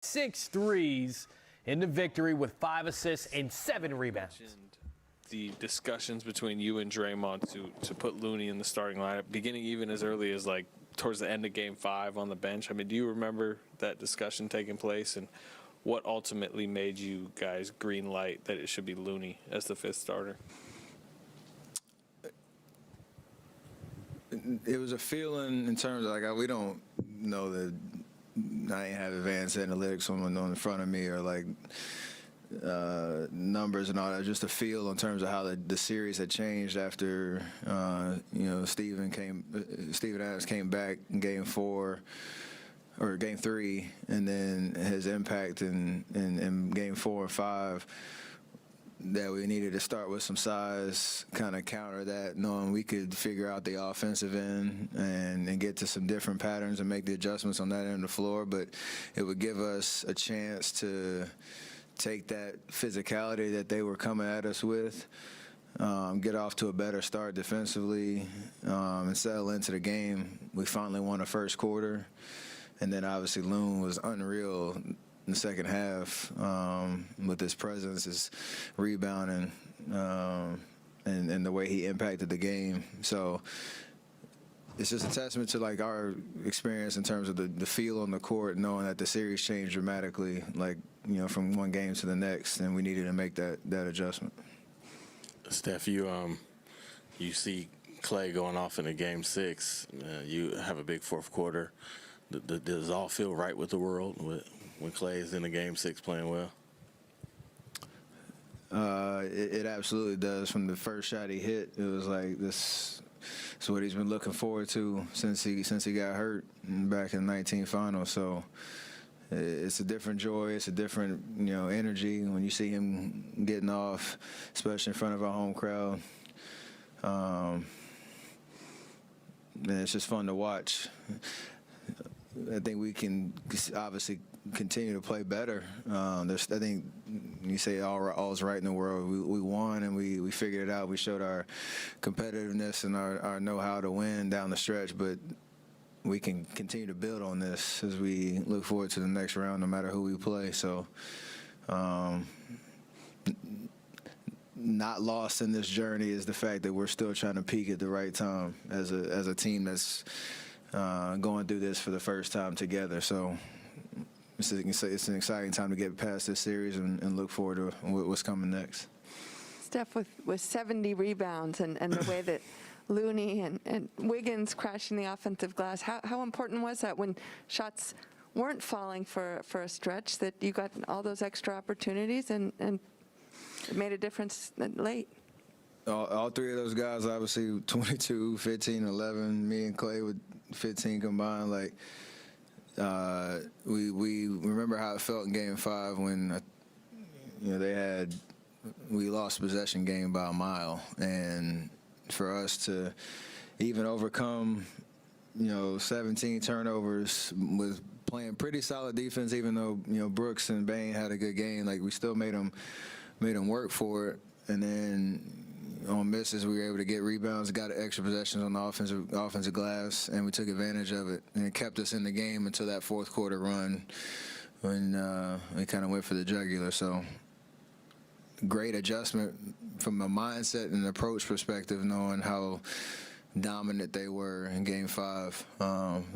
6 threes in the victory with 5 assists and 7 rebounds. The discussions between you and Draymond to put Looney in the starting lineup, beginning even as early as like towards the end of Game 5 on the bench. I mean, do you remember that discussion taking place, and what ultimately made you guys green light that it should be Looney as the 5th starter? It was a feeling in terms of, like, we don't know that I ain't have advanced analytics on in front of me or like numbers and all that. Just a feel in terms of how the series had changed after Steven Adams came back in Game 4 or Game 3, and then his impact in Game 4 and 5. That we needed to start with some size, kind of counter that, knowing we could figure out the offensive end and get to some different patterns and make the adjustments on that end of the floor. But it would give us a chance to take that physicality that they were coming at us with, get off to a better start defensively, and settle into the game. We finally won the first quarter. And then obviously Loon was unreal in the second half with his presence, his rebounding, and the way he impacted the game. So it's just a testament to like our experience in terms of the feel on the court, knowing that the series changed dramatically, like, from one game to the next, and we needed to make that adjustment. Steph, you see Clay going off into Game 6. You have a big fourth quarter. Does it all feel right with the world when Clay is in the Game 6 playing well? It absolutely does. From the first shot he hit, it was like this is what he's been looking forward to since he got hurt back in the 19 finals. So it's a different joy. It's a different energy when you see him getting off, especially in front of our home crowd. And it's just fun to watch. I think we can obviously continue to play better. I think you say all's right in the world. We won and we figured it out. We showed our competitiveness and our know-how to win down the stretch, but we can continue to build on this as we look forward to the next round, no matter who we play. So not lost in this journey is the fact that we're still trying to peak at the right time as a team that's going through this for the first time together. So it's an exciting time to get past this series and look forward to what's coming next. Steph, with 70 rebounds and the way that Looney and Wiggins crashing the offensive glass, how important was that when shots weren't falling for a stretch, that you got all those extra opportunities and it made a difference late? All three of those guys, obviously 22, 15, 11, me and Clay with 15 combined. Like, we remember how it felt in Game 5 when we lost possession game by a mile, and for us to even overcome 17 turnovers with playing pretty solid defense, even though Brooks and Bain had a good game, like we still made them work for it. And then on misses, we were able to get rebounds, got extra possessions on the offensive glass, and we took advantage of it. And it kept us in the game until that fourth quarter run when we kind of went for the jugular. So great adjustment from a mindset and approach perspective, knowing how dominant they were in Game 5.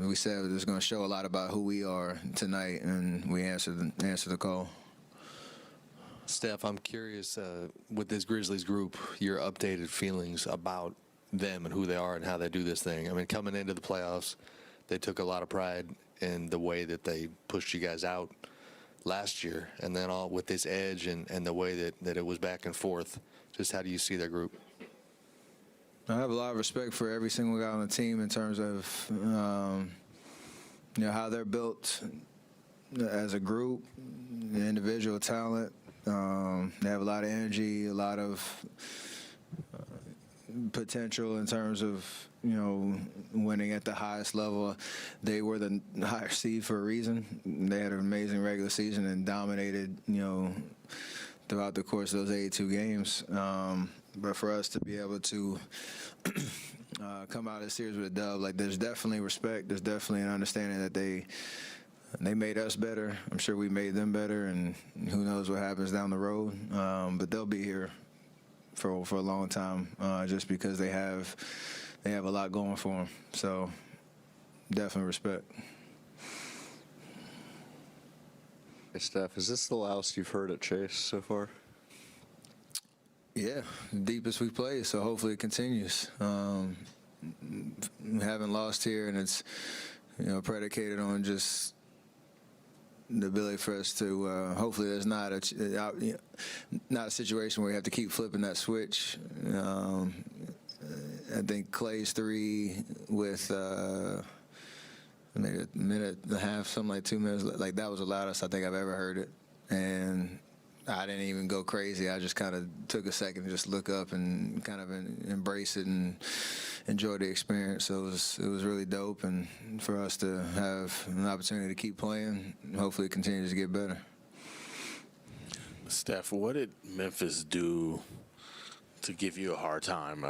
We said it was going to show a lot about who we are tonight, and we answered the call. Steph, I'm curious, with this Grizzlies group, your updated feelings about them and who they are and how they do this thing. I mean, coming into the playoffs, they took a lot of pride in the way that they pushed you guys out last year, and then all with this edge and the way that it was back and forth. Just how do you see that group? I have a lot of respect for every single guy on the team in terms of how they're built as a group, the individual talent. They have a lot of energy, a lot of potential in terms of winning at the highest level. They were the higher seed for a reason. They had an amazing regular season and dominated throughout the course of those 82 games. But for us to be able to come out of the series with a dub, like, there's definitely respect. There's definitely an understanding that they they made us better. I'm sure we made them better, and who knows what happens down the road. But they'll be here for a long time, just because they have a lot going for them. So definitely respect. Hey, Steph, is this the loudest you've heard at Chase so far? Yeah, deepest we played, so hopefully it continues. We haven't lost here, and it's predicated on just the ability for us to hopefully there's not a situation where we have to keep flipping that switch. I think Clay's three with maybe a minute and a half, something like 2 minutes, like that was the loudest I think I've ever heard it, and I didn't even go crazy. I just kind of took a second to just look up and kind of embrace it and enjoy the experience. So it was really dope, and for us to have an opportunity to keep playing, hopefully it continues to get better. Steph, what did Memphis do to give you a hard time?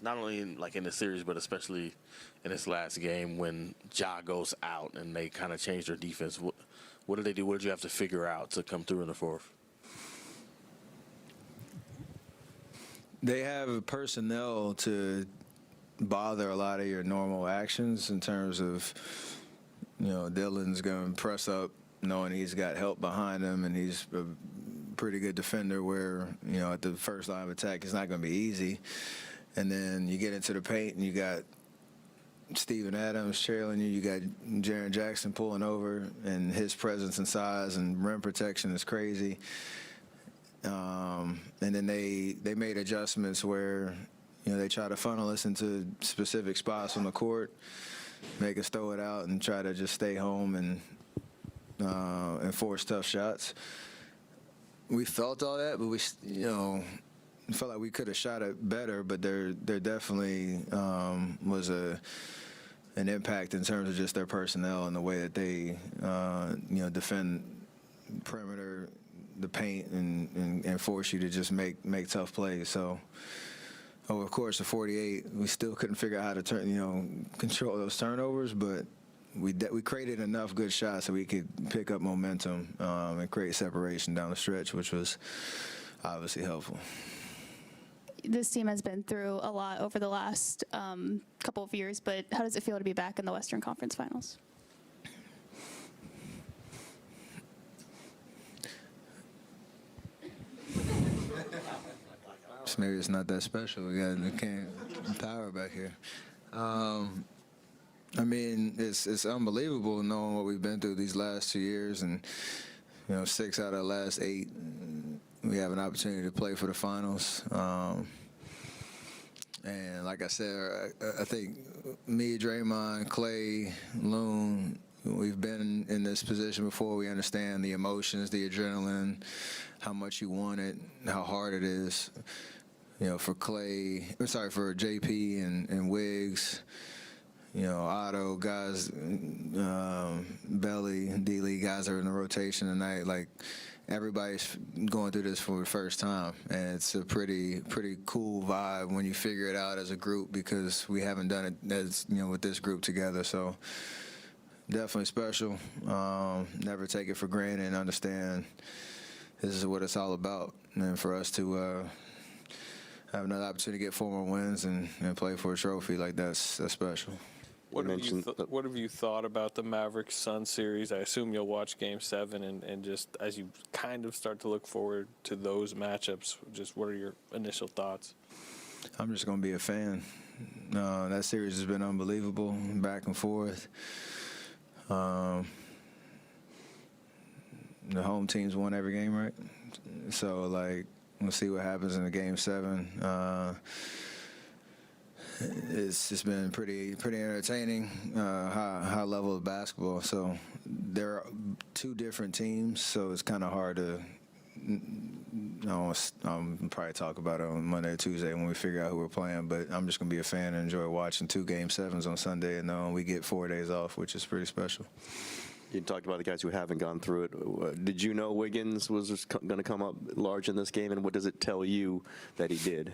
Not only in the series, but especially in this last game when Ja goes out and they kind of changed their defense. What did they do? What did you have to figure out to come through in the fourth? They have personnel to bother a lot of your normal actions in terms of, Dillon's going to press up knowing he's got help behind him and he's a pretty good defender where, at the first line of attack, it's not going to be easy. And then you get into the paint and you got Steven Adams trailing you. You got Jaren Jackson pulling over, and his presence and size and rim protection is crazy. And then they made adjustments where, they try to funnel us into specific spots on the court, make us throw it out and try to just stay home and force tough shots. We felt all that, but we, felt like we could have shot it better, but there definitely was an impact in terms of just their personnel and the way that they defend perimeter, the paint, and force you to just make tough plays. So over the course of 48, we still couldn't figure out how to control those turnovers, but we created enough good shots so we could pick up momentum and create separation down the stretch, which was obviously helpful. This team has been through a lot over the last couple of years, but how does it feel to be back in the Western Conference Finals? Maybe it's not that special. We got power back here. It's unbelievable knowing what we've been through these last 2 years, and 6 out of the last 8. We have an opportunity to play for the finals. And like I said, I think me, Draymond, Clay, Loon, we've been in this position before. We understand the emotions, the adrenaline, how much you want it, how hard it is. For JP and Wiggs, Otto, guys, Belly, D-Lee, guys are in the rotation tonight. Like, everybody's going through this for the first time, and it's a pretty cool vibe when you figure it out as a group, because we haven't done it as with this group together. So definitely special. Never take it for granted and understand this is what it's all about. And for us to have another opportunity to get 4 more wins and play for a trophy, like that's special. What have you thought about the Mavericks-Suns series? I assume you'll watch Game 7, and just as you kind of start to look forward to those matchups, just what are your initial thoughts? I'm just going to be a fan. That series has been unbelievable, back and forth. The home teams won every game, right? So, we'll see what happens in the Game 7. It's just been pretty entertaining, high level of basketball. So there are 2 different teams, so it's kind of hard to probably talk about it on Monday or Tuesday when we figure out who we're playing. But I'm just going to be a fan and enjoy watching 2 Game 7s on Sunday, and then we get 4 days off, which is pretty special. You talked about the guys who haven't gone through it. Did you know Wiggins was going to come up large in this game, and what does it tell you that he did?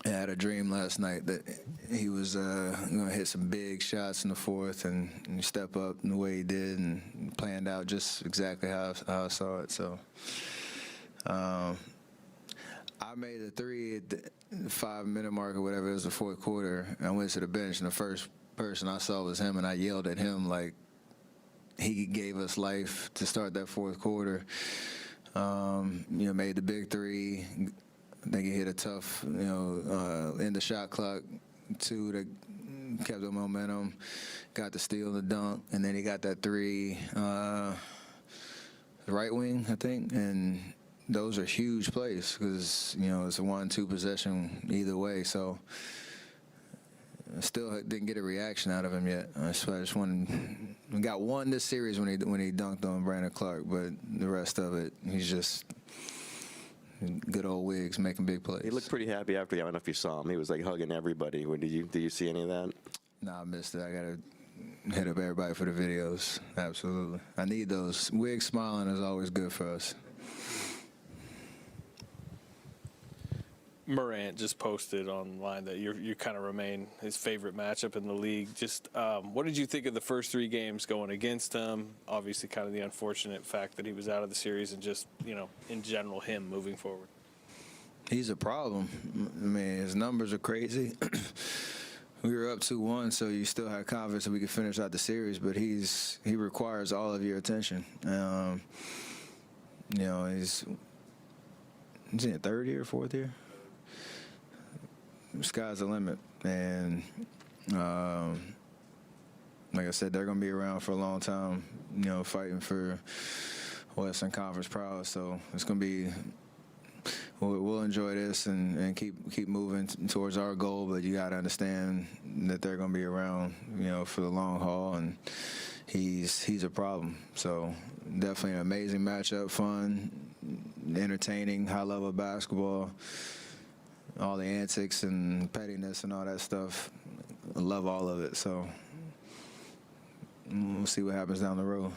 I had a dream last night that he was going to hit some big shots in the fourth and step up in the way he did and planned out just exactly how I saw it. So I made a three at the 5-minute mark or whatever. It was the fourth quarter. I went to the bench, and the first person I saw was him, and I yelled at him like he gave us life to start that fourth quarter. Made the big three. I think he hit a tough, end the shot clock, 2 that kept the momentum, got the steal, the dunk, and then he got that 3, right wing, I think, and those are huge plays because, it's a 1-2 possession either way. So I still didn't get a reaction out of him yet. I just we got one this series when he dunked on Brandon Clark, but the rest of it, he's just good old Wiggs making big plays. He looked pretty happy after the game. I don't know if you saw him. He was like hugging everybody. Did you see any of that? No, I missed it. I got to hit up everybody for the videos. Absolutely. I need those. Wiggs smiling is always good for us. Morant just posted online that you kind of remain his favorite matchup in the league. Just what did you think of the first 3 games going against him? Obviously, kind of the unfortunate fact that he was out of the series, and just in general, him moving forward. He's a problem. I mean, his numbers are crazy. We were up 2-1, so you still had confidence that we could finish out the series. But he requires all of your attention. He's in the 3rd year, 4th year. Sky's the limit, and like I said, they're going to be around for a long time, fighting for Western Conference prowess. So it's going to be, we'll enjoy this and keep moving towards our goal, but you got to understand that they're going to be around, for the long haul, and he's a problem. So definitely an amazing matchup, fun, entertaining, high-level basketball. All the antics and pettiness and all that stuff. I love all of it. So we'll see what happens down the road.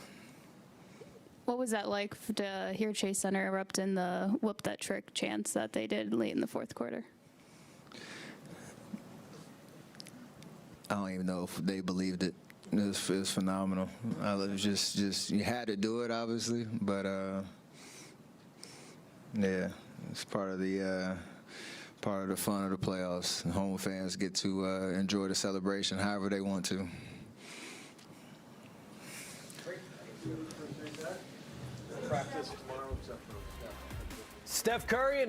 What was that like to hear Chase Center erupt in the whoop that trick chants that they did late in the fourth quarter? I don't even know if they believed it. It was phenomenal. It was just you had to do it, obviously, but yeah, it's part of the fun of the playoffs. Home fans get to enjoy the celebration however they want to. Steph Curry and